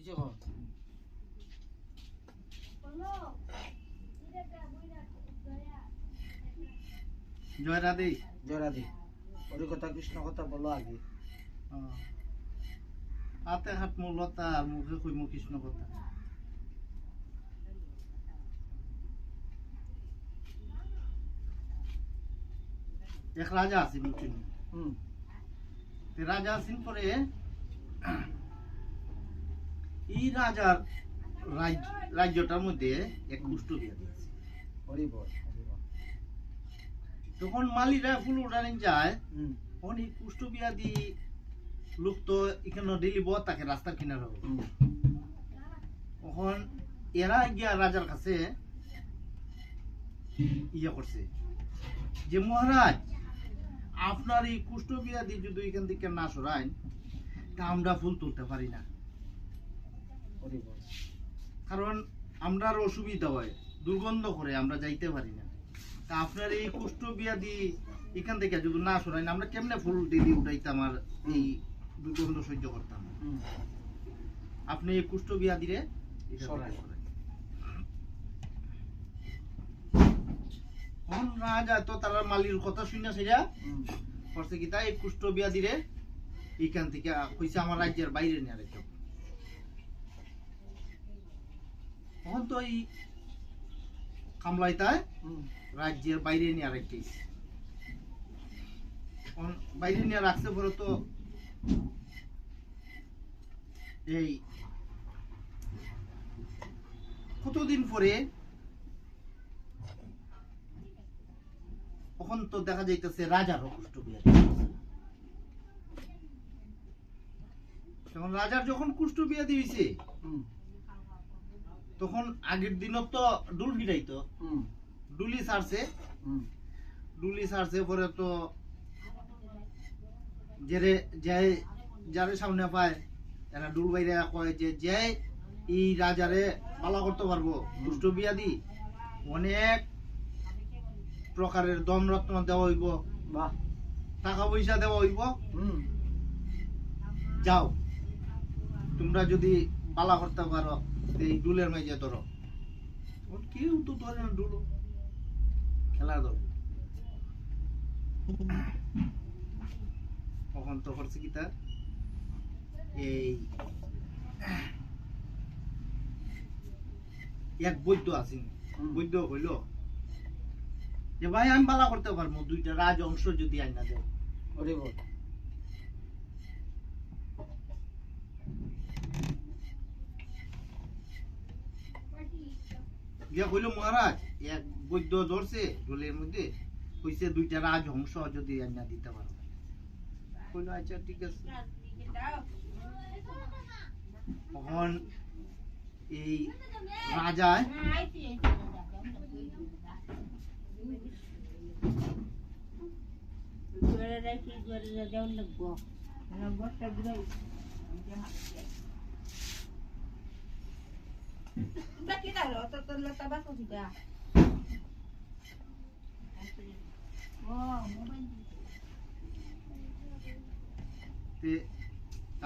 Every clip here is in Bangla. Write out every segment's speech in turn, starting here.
কিছে কর জয় রাধে। জয় রাধে। হরি কথা কৃষ্ণ কথা বলো আগে। হাতে হাত মূলতা আর মুখে কইম কৃষ্ণ কথা। এক রাজা আছেন বুঝছেন। রাজা আছেন পরে এই রাজার রাজ্যটার মধ্যে এক কুষ্ঠ বিয়া দিয়েছে। হরি বল হরি বল। তখন মালিরা ফুল উড়ানি যায় তখন এই কুষ্ঠ বিয়া দি লোক তো এখানে ডেলি বত থাকে রাস্তার কিনারে। তখন এরা গিয়া রাজার কাছে ইয়ে করছে যে মহারাজ আপনার এই কুষ্ঠ বিয়া দিয়ে যদি এখান থেকে না সরাইন তা আমরা ফুল তুলতে পারি না, কারণ আমরা অসুবিধা হয়, দুর্গন্ধ করে আমরা যাইতে পারি না। তা আপনার এই কুষ্ঠ বিয়া দিয়ে এখান থেকে যদি না সরাইন আমরা কেমনে ফুল ডেলি উঠাইতাম আর এই দুর্গন্ধ সহ্য করতাম। আপনি এই কুষ্ঠ বিয়া দিলে সরাই। রাজা তো তার মালির কথা শুনে সেটা করছে কি তাই কুষ্ঠ বিয়া দিলে এইখান থেকে কইছে আমার রাজ্যের বাইরে নিয়ে রেখে। তখন তো এই কামলাইতায় রাজ্যের বাইরে নিয়ে রেখেছে। বাইরে নিয়ে রাখছে পরে তো এই কতদিন পরে তখন তো দেখা যাইতেছে রাজারও কুষ্ঠ বিয়া। তখন রাজার যখন কুষ্ঠ বিয়া দিয়েছে তখন আগের দিনও তো ডুল ফিরাইতো, ডুলি ছাড়ছে পরে তো যারে সামনে পায় এরা ডুল বাইরে কয় যে এই রাজারে পালা করতে পারবো কুষ্ঠ বিয়া দি অনেক প্রকারের ধনরত্ন দেওয়া হইব, টাকা পয়সা দেওয়া হইব, যাও তোমরা যদি পালা করতে পারো এই ডুলের মাঝে ধরো। কেউ তো ধরে না ডুলো, খেলা ধরো। তখন তো করছে কি তার এই এক বৈদ্য আছেন, বৈদ্য হইল যে ভাই আমি পালা করতে পারবো, দুইটা রাজ অংশ যদি আইনা দেয়। হরি বল। গিয়া কইল মহারাজ এক বৈদ্য ধরছে ঢোলের মধ্যে কইছে দুইটা রাজ অংশ যদি আইনা দিতে পারো। কইল আচ্ছা ঠিক আছে। তখন এই রাজায়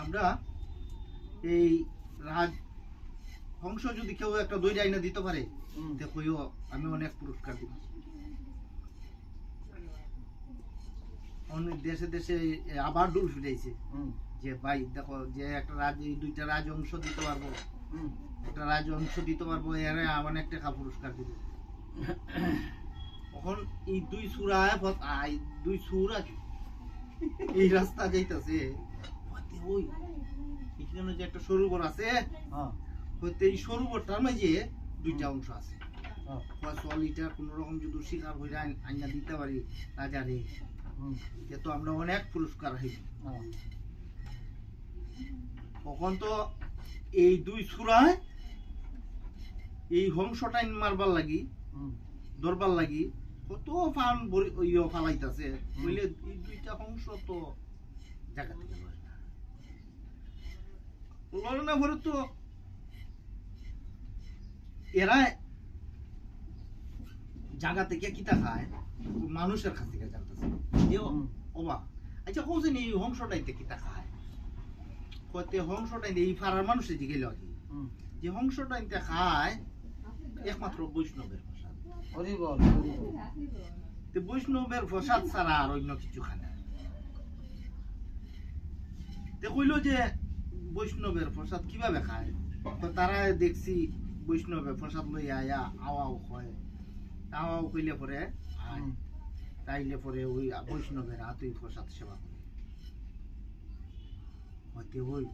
আমরা এই রাজ অংশ যদি কেউ একটা দই আইনা দিতে পারে দেখো আমি অনেক পুরস্কার দিব। অনেক দেশে দেশে আবার ডুল ফিরাইছে যে ভাই দেখো যে একটা রাজ এই দুইটা রাজ অংশ দিতে পারবো, একটা রাজ অংশ দিতে পারবো এর অনেক টাকা পুরস্কার দিব। তখন এই দুই সুরা এই রাস্তা যাইতেছে ওই এখানে যে একটা সরোবর আছে হইতে এই সরোবরটার মাঝে দুইটা অংশ আছে। লিটার কোন রকম যদি শিকার হয়ে আইনা দিতে পারি রাজারে তো আমরা অনেক পুরস্কার হইব। তখন তো এই দুই সুরায় এই হংসটা মারবার লাগি ধরবার লাগি কত ফান ফালাইতেছে বলে এই দুইটা হংস তো জায়গা থেকে লড়ে না ভরে তো এরা জায়গা থেকে কিতা খায় মানুষের কাছ থেকে জানতেছে অবাক। আচ্ছা কৌছেন এই হংসটাইতে কিতা খায় কতে হংসটাই এই ফারার মানুষের দিকে লাগে হুম। যে হংসটা ইনতে খায় একমাত্র বৈষ্ণবের প্রসাদ। হরি বল হরি বল। তো বৈষ্ণবের প্রসাদ ছাড়া আর অন্য কিছু খায় না। তে কইলো যে বৈষ্ণবের প্রসাদ কিভাবে খায়? তো তারা দেখছি বৈষ্ণবের প্রসাদ লইয়া আয়া আওয়াও হয়, আওয়াও কইলে পরে আয়, হুম। তাইলে পরে ওই বৈষ্ণবের হাতই প্রসাদ সেবা করে। হইতে ওই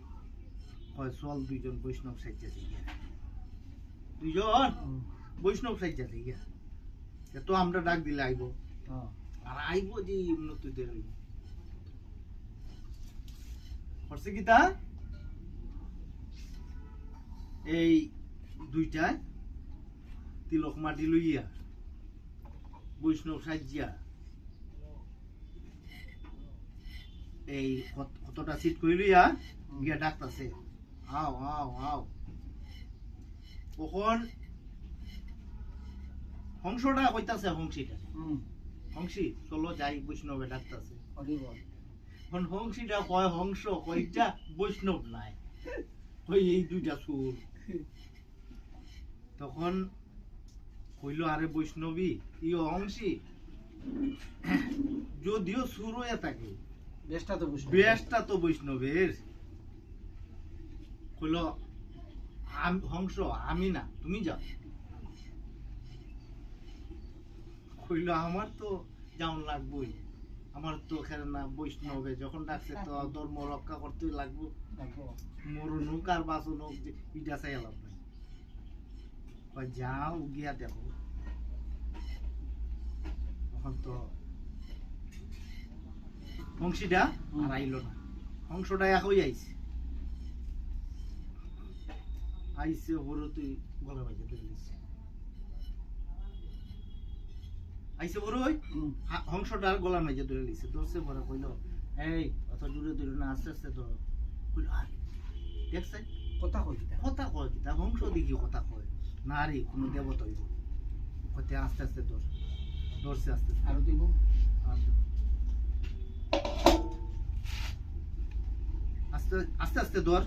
হয় চল দুইজন বৈষ্ণব সাইজা গিয়া, দুইজন হুম। বৈষ্ণব সাইজা গিয়া, তো আমরা ডাক দিলে আইব, হ্যাঁ। আর আইব যে উন্নতিদের হইব। করছে কি তা এই দুইটায় তিলক মাটি লইয়া বৈষ্ণব সাজিয়া এই কতটা সিট কই লইয়া গিয়া ডাকতাছে, আও আও আও। কখন হংসটা কইতাছে হংসিটা, হুম। হংসি চলো যাই, বৈষ্ণবে ডাকতাছে। হরি বল। এখন হংসিটা কয় হংস কয়টা বৈষ্ণব নাই, কই এই দুইটা সুর। তখন কইল আরে বৈষ্ণবী ইও হংসি যদিও সুর হয়ে থাকে, বেশটা তো বুঝতে বেশটা তো বৈষ্ণবের। কইল হংস আমি না, তুমি যাও। কইল আমার তো যাওন লাগবই, আমার তো এখানে না বৈষ্ণবে যখন ডাকছে তো ধর্ম রক্ষা করতে লাগবো, মরুন হোক আর বাঁচুন হোক, ইটা চাই লাভ নাই। কয় যাও গিয়া দেখো। তখন তো হংসিটা আর আইলো না, হংসটা একই আইছে, আইসে বড় তুই গলা বাইতে ধরে দিচ্ছে, আইসে বড় ওই হংসটার গলার মাঝে ধরে দিচ্ছে, ধরছে বড় কইল এই অত দূরে দূরে না, আস্তে আস্তে ধর। কইল আর দেখছে কথা কই কিতা কথা কয় কি তা হংস দেখি কথা কয় না রে, কোনো দেবতা হইব। কইতে আস্তে আস্তে ধর, ধরছে আস্তে আস্তে, আর দিব আস্তে আস্তে আস্তে ধর।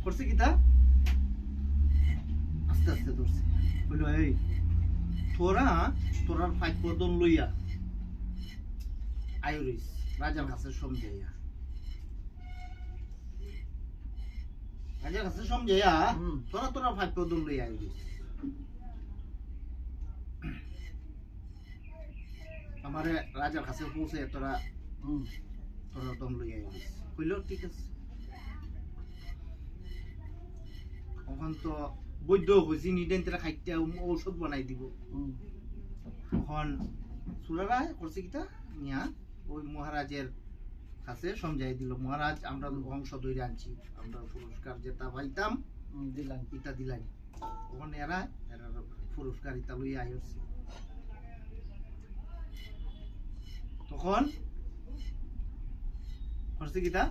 করছে কি তা আস্তে আস্তে ধরছে। কইল এই তোরা তোরার ফাইট বদল লইয়া আইরিস রাজার কাছে সমঝাইয়া, রাজার কাছে সমঝাইয়া তোরা তোরা ফাইট বদল লইয়া আইরিস, আমারে রাজার কাছে পৌঁছে তোরা তোরা দম লইয়া আইরিস। কইল ঠিক আছে। এখন তো বৈদ্য হয়েছি, নিডেন্টরা খাইতে ঔষধ বানাই দিব। এখন সুরারা করছে কিতা নিয়া ওই মহারাজের কাছে সমঝাই দিল, মহারাজ আমরা বংশ ধরে আনছি, আমরা পুরস্কার যেটা পাইতাম দিলাম ইটা দিলাম। ওখান এরা এরা পুরস্কার ইটা লইয়া আইসছে। তখন করছে কিতা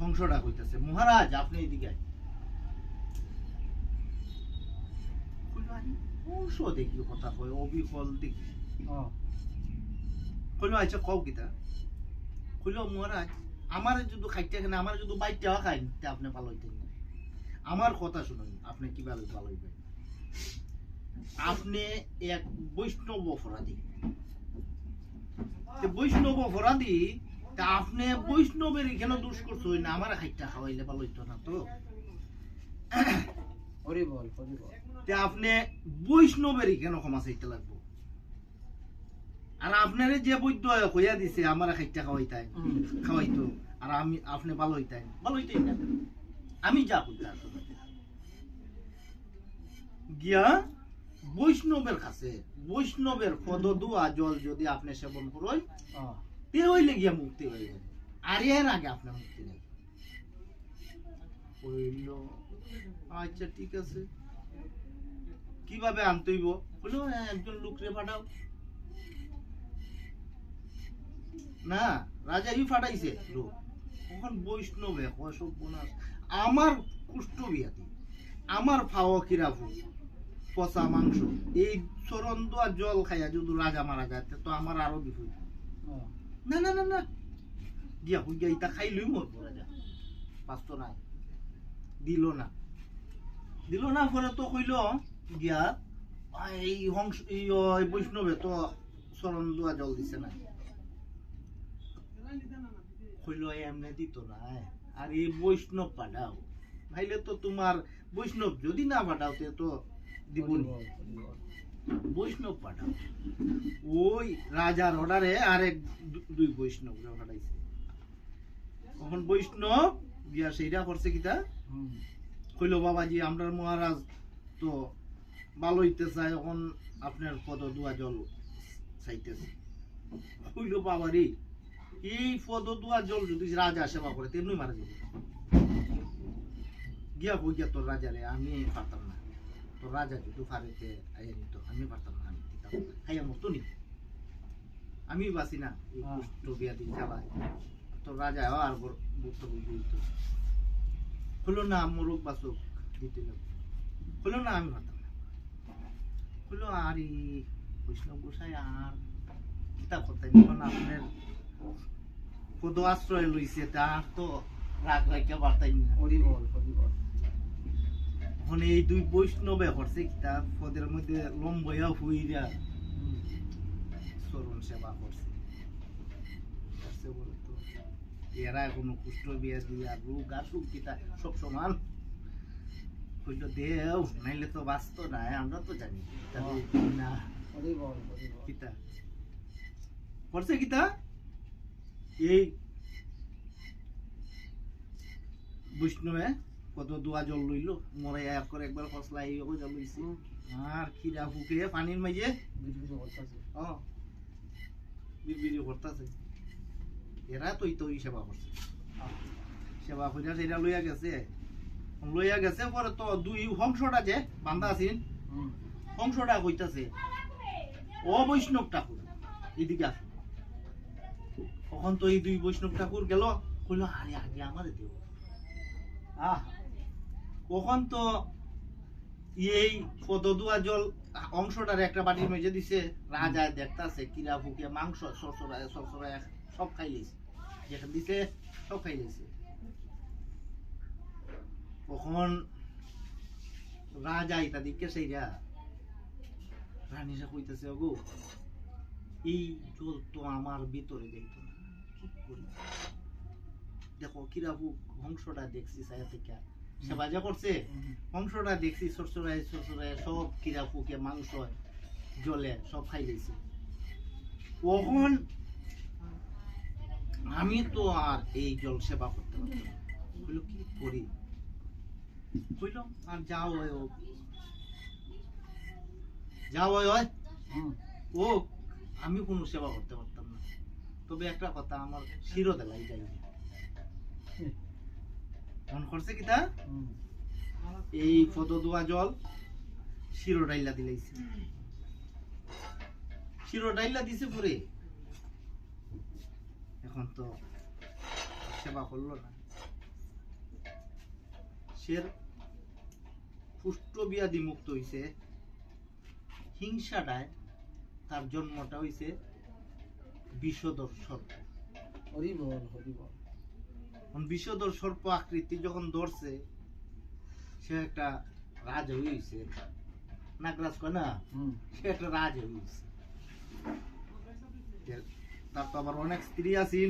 হংসটা কইতাছে, মহারাজ আপনি এদিকে আয়। হংস দেখি কথা কয়, অবিকল দেখি। কইল আচ্ছা কও কিতা? কইল মহারাজ আমার যদি খাইতে এখানে আমার যদি বাইরটাও খাই তা আপনি ভালো হইতেন না, আমার কথা শুনুন, আপনি কিভাবে ভালো হইবেন? আপনি এক বৈষ্ণব অপরাধী, বৈষ্ণব অপরাধী, তা আপনি বৈষ্ণবের কেন দোষ করছো না, আমার খাইটা খাওয়াইলে ভালো হইতো না তো? হরি বল হরি বল। আপনি বৈষ্ণবের কেন ক্ষমা চাইতে লাগবো? আর আপনার যে বৈদ্য হইয়া দিছে আমার খাইটা খাওয়াইতাই খাওয়াইতো, আর আমি আপনি ভালো হইতাই ভালো হইতাই না, আমি যা কইতা গিয়া বৈষ্ণবের কাছে, বৈষ্ণবের পদ দোয়া জল যদি আপনি সেবন করেন তে হইলে গিয়া মুক্তি হয়ে যাবে, আর এর আগে আপনার মুক্তি নেই। কইল আচ্ছা ঠিক আছে, কিভাবে আনতে হইব? বললো একজন লোকরে পাঠাও। না রাজাই ফাটাইছে লোক, তখন বৈষ্ণবে সব বোনাস আমার কুষ্ঠ বিয়াতি, আমার ফাওয়া কিরাফু পচা মাংস, এই চরন্দ আর জল খাইয়া যদি রাজা মারা যায় তো আমার আরো বিপদ। না না না না গিয়া হই গিয়া ইটা খাইলই মরব রাজা পাস্তো নাই দিল না পরে তো কইল গিয়া এই হংস এই বৈষ্ণবে তো চরণ দোয়া জল দিছে না কইল এমনি দিত না আর এই বৈষ্ণব পাঠাও ভাইলে তো তোমার বৈষ্ণব যদি না পাঠাওতে তো দিবনি বৈষ্ণব পাঠাও ওই রাজার অর্ডারে আরেক দুই বৈষ্ণব পাঠাইছে তখন বৈষ্ণব গিয়া সেইটা করছে কিতা কইল বাবাজি আমরার মহারাজ তো ভালো হইতে চায় এখন আপনার পদ দোয়া জল চাইতেছে কইল বাবারি এই পদ দোয়া জল যদি রাজা সেবা করে তেমনি মারা যাবে গিয়া কই গিয়া তোর রাজারে আমি পারতাম না তোর রাজা যদি ফারেতে আইয়া নিত আমি পারতাম না আমি দিতাম খাইয়া মতো নি আমি বাসি না এই কুষ্ঠ বিয়াদি চালায় তোর রাজা আর বুঝতে বুঝতে হলো না মোরগ বাসক দিতে হলো না আমি পারতাম না হলো আর এই বৈষ্ণব গোসাই আর কিতাব করতে নিখন আপনার পদ আশ্রয় লইছে তার তো রাগ রাখিয়া পারতাই না এখন এই দুই বৈষ্ণবে করছে কিতাব পদের মধ্যে লম্বয়া হইয়া চরণ সেবা করছে বলে তো এরা কোনো কুষ্ঠ বিয়া দিয়া রোগ আসুক কিতা সব সমান হইল দেও নাইলে তো বাঁচতো না আমরা তো জানি না কিতা করছে কিতা এই বৈষ্ণবে কত দোয়া জল লইল মরে এক করে একবার ফসলা এই জল লইছে আর খিরা ফুকে পানির মাঝে বিড়বিড়ি করতেছে এরা তো সেবা করছে সেবা কইরা সেটা লইয়া গেছে পরে তো দুই হংসটা যে বান্ধা আছেন হংসটা কইতাছে ও বৈষ্ণব ঠাকুর এদিকে আছে তখন তো এই দুই বৈষ্ণব ঠাকুর গেল কইল আরে আগে আমারে দেব কখন তো এই পদদুয়া জল অংশটার একটা বাটির মেজে দিছে রাজা দেখতাছে কিরা ফুকে মাংস সরসরায় সব খাই লিছে যেখানে দিছে সব খাই লিছে কখন রাজা ইতা দিকে সেইরা রানীরা কইতেছে ওগো এই জল তো আমার ভিতরে যাইত না কি করি দেখো কিরা ফুক হংসটা দেখছি ছায়া থেকে সেবা যা করছে হংসটা দেখছি সরসরায় সব কিরা ফুকে মাংস জলে সব খাই লিছে কখন আমি তো আর এই জল সেবা করতে পারতাম না কইল কি করি কইল আর যাও ও আমি কোনো সেবা করতে পারতাম না তবে একটা কথা আমার শিরোদেলাই যাই মন করছে কিতা এই পদদুয়া জল শিরোডাইলা দিলাইছে শিরোডাইলা দিছে পরে এখন তো সেবা করলো না সে পুষ্ট বিয়াদি মুক্ত হইছে হিংসাটায় তার জন্মটা হইছে বিষধর সর্প বিষধর সর্প আকৃতি যখন ধরছে সে একটা রাজ হইছে নাগরাজ কয় না সে একটা রাজ হইছে তার তো আবার অনেক স্ত্রী আছেন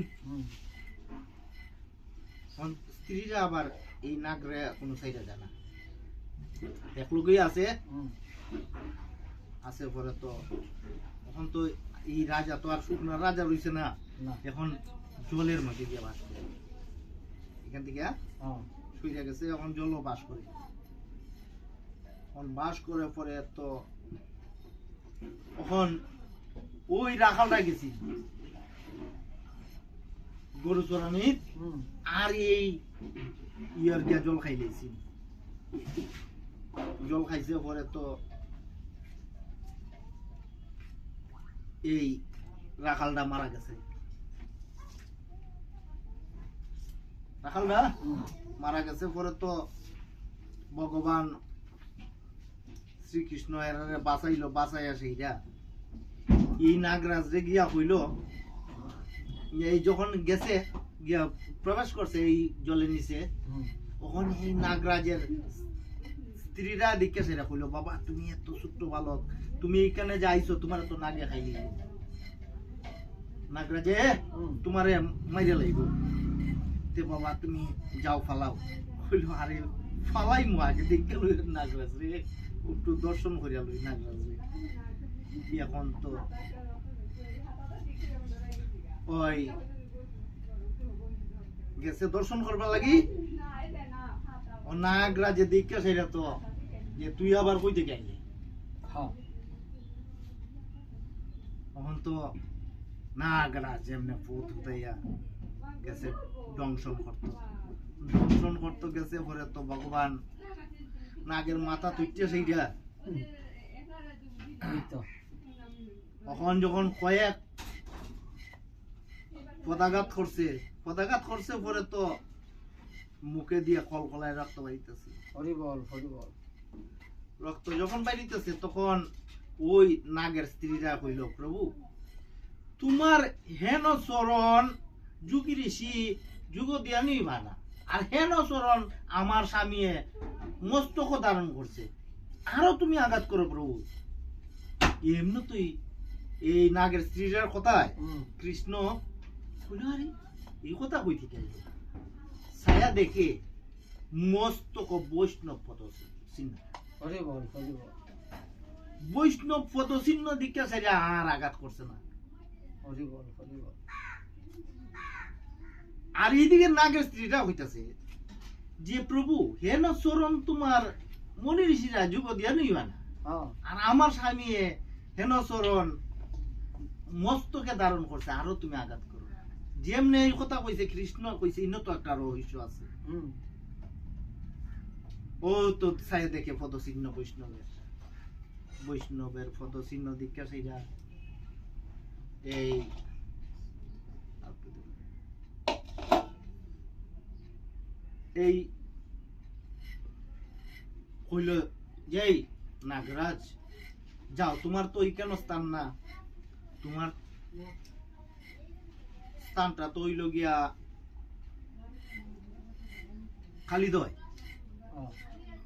স্ত্রীরা আবার এই নাগরে কোনো সাইডে যায় না এক লোকই আছে পরে তো এখন তো এই রাজা তো আর শুকনা রাজা রইছে না এখন জলের মধ্যে দিয়ে বাস করে এখান থেকে শুয়ে গেছে এখন জলও বাস করে এখন বাস করে পরে তো এখন ওই রাখালটা গেছি গরু চড়ানি আর এই ইয়ার দিয়া জল খাইলেছি জল খাইছে পরে তো এই রাখালটা মারা গেছে রাখালটা মারা গেছে পরে তো ভগবান শ্রীকৃষ্ণ এর বাঁচাইয়া সেইটা এই নাগরাজ রে গিয়া হইল এই যখন গেছে গিয়া প্রবেশ করছে এই জলের নিচে, হুম, ওখানে এই নাগরাজের স্ত্রীরা দেখে সেটা কইলো, বাবা তুমি এত ছোট্ট বালক, তুমি এখানে যাইছো, তোমার তো নাগে খাইলি, নাগরাজে হুম। তোমারে মাইরে লাইব, তে বাবা তুমি যাও ফালাও। কইলো আরে ফালাই মু আগে দেখতে লই নাগরাজ রে, একটু দর্শন করিয়া লই নাগরাজ রে। এখন তো ওই গেছে দর্শন করবার লাগি, ও নাগরাজে দেখে সেটা তো যে তুই আবার কই থেকে আইলি। হ্যাঁ, তখন তো নাগরাজ এমনি ভূত হইয়া গেছে দংশন করতো গেছে, পরে তো ভগবান নাগের মাথা তুইতে সেইটা, হুম, এই তো। তখন যখন কয়েক পদাঘাত করছে পরে তো মুখে দিয়ে কলকলায় রক্ত বাইতেছে। হরি বল, হরি বল। রক্ত যখন বাইরিতেছে তখন ওই নাগের স্ত্রীরা কইল, প্রভু তোমার হেন চরণ যুগি ঋষি যুগ দিয়া নিবা না, আর হেন চরণ আমার স্বামীয়ে মস্তক ধারণ করছে, আরো তুমি আঘাত করো প্রভু। এমনি তুই এই নাগের স্ত্রীরার কথায় হুম, কৃষ্ণ কইল, আরে এই কথা কই থেকে আইলো? ছায়া দেখে মস্তক বৈষ্ণব পদ চিহ্ন, হরি বল, হরি বল। বৈষ্ণব পদ চিহ্ন দিকে সেটা আর আঘাত করছে না। হরি বল, হরি বল। আর এইদিকে নাগের স্ত্রীটা হইতাছে যে প্রভু হেন চরণ তোমার মনি ঋষিরা যুগ দিয়া নইবা না, হ্যাঁ, আর আমার স্বামী হেন চরণ মস্তকে ধারণ করছে, আরো তুমি আঘাত করো। যেমনি এই কথা কইছে কৃষ্ণ কইছে, ইনো তো একটা রহস্য আছে। হুম, ও তো ছায়া দেখে পদচিহ্ন বৈষ্ণবের পদচিহ্ন দীক্ষা সেইটা এই এই কইল যে নাগরাজ যাও, তোমার তো কেন স্থান না, তোমার স্থানটা তো হইল গিয়া খালি দয়। হ্যাঁ,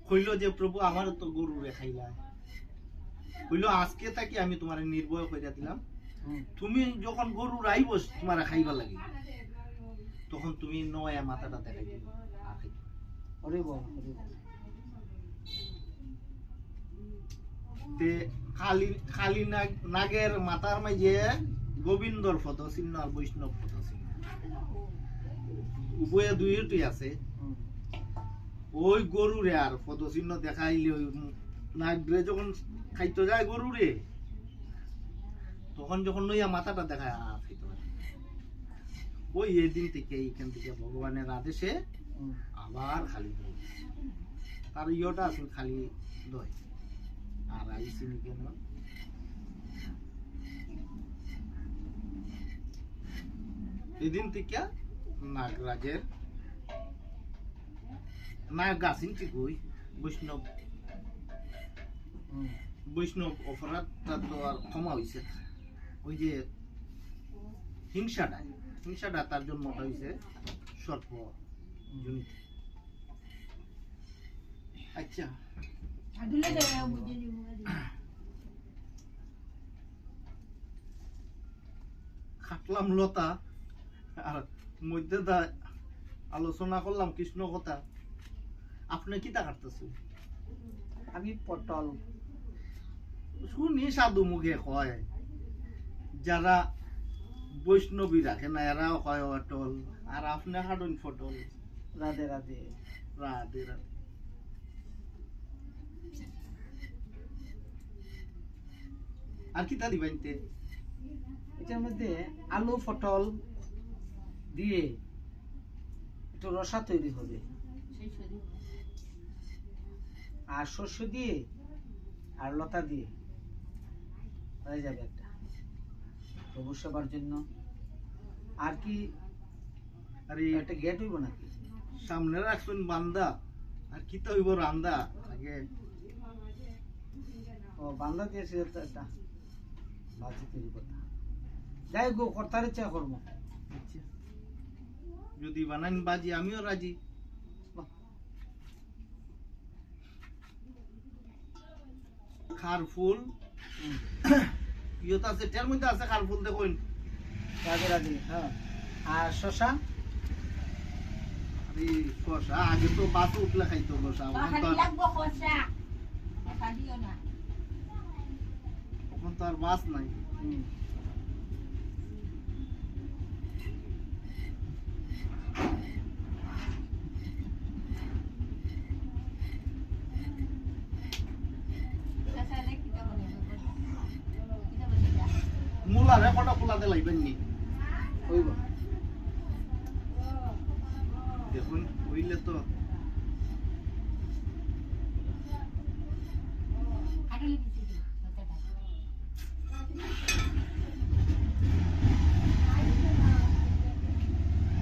কইল যে প্রভু আমার তো গরু রেখাইলা, কইল আজকে থাকি আমি তোমার নির্ভয় কইরা দিলাম, হুম, তুমি যখন গরু রাইব তোমার খাইবা লাগে, তখন তুমি নয়া মাথাটা দেখাই দিবে। হরি বল, হরি বল। তে খালি নাগের মাথার মাঝে গোবিন্দর পদ চিহ্ন আর বৈষ্ণব পদ চিহ্ন, উভয়ে দুইটি আছে। হুম, ওই গরুরে আর পদ চিহ্ন দেখাইলে ওই নাগরে যখন খাইতে যায় গরুরে, তখন যখন নইয়া মাথাটা দেখায় আর খাইতে পারে। ওই এই দিন থেকে এইখান থেকে ভগবানের আদেশে হুম। আবার খালি দই, তার ইয়েটা আছে খালি দই, আর আইসিনি কেন এদিন থেকে নাগরাজের নাগ গাছিন ঠিক ওই বৈষ্ণব হুম, অপরাধটা তো আর ক্ষমা হয়েছে। ওই যে হিংসাটা তার জন্মটা হয়েছে সর্প জনিত। আচ্ছা, খাটলাম লতা আর মধ্যে আলোচনা করলাম কৃষ্ণ কথা, আপনি কি তা কাটতেছেন? আমি পটল। শুনি সাধু মুখে কয় যারা বৈষ্ণবী রাখে না এরাও কয় অটল, আর আপনি হাডুন ফটল। রাধে রাধে। রাধে রাধে। আর কি তা দিবাইতে? এটার মধ্যে আলু পটল দিয়ে একটু রসা তৈরি হবে, আর শস্য দিয়ে আর লতা দিয়ে হয়ে যাবে একটা প্রভু সেবার জন্য। আর কি আর একটা গেট হইব নাকি? সামনে রাখছেন বান্দা, আর কি তা হইব রান্দা আগে। ও বান্দা দিয়েছে একটা ভাজি তৈরি করতে। যাই গো কর্তার ইচ্ছা করবো। আচ্ছা। যদি বানান বাজি আমিও রাজি। খার ফুল ইয়ত আছে, এটার মধ্যে আছে খার ফুল দেখুন। রাজি হ্যাঁ। আর শশা আরে শশা আগে তো বাস উঠলে খাইতো শশা, এখন তো আর বাস নাই। হুম। মূলা রে কটা খোলাতে লাগবেন নি হইব। দেখুন হইলে তো আগে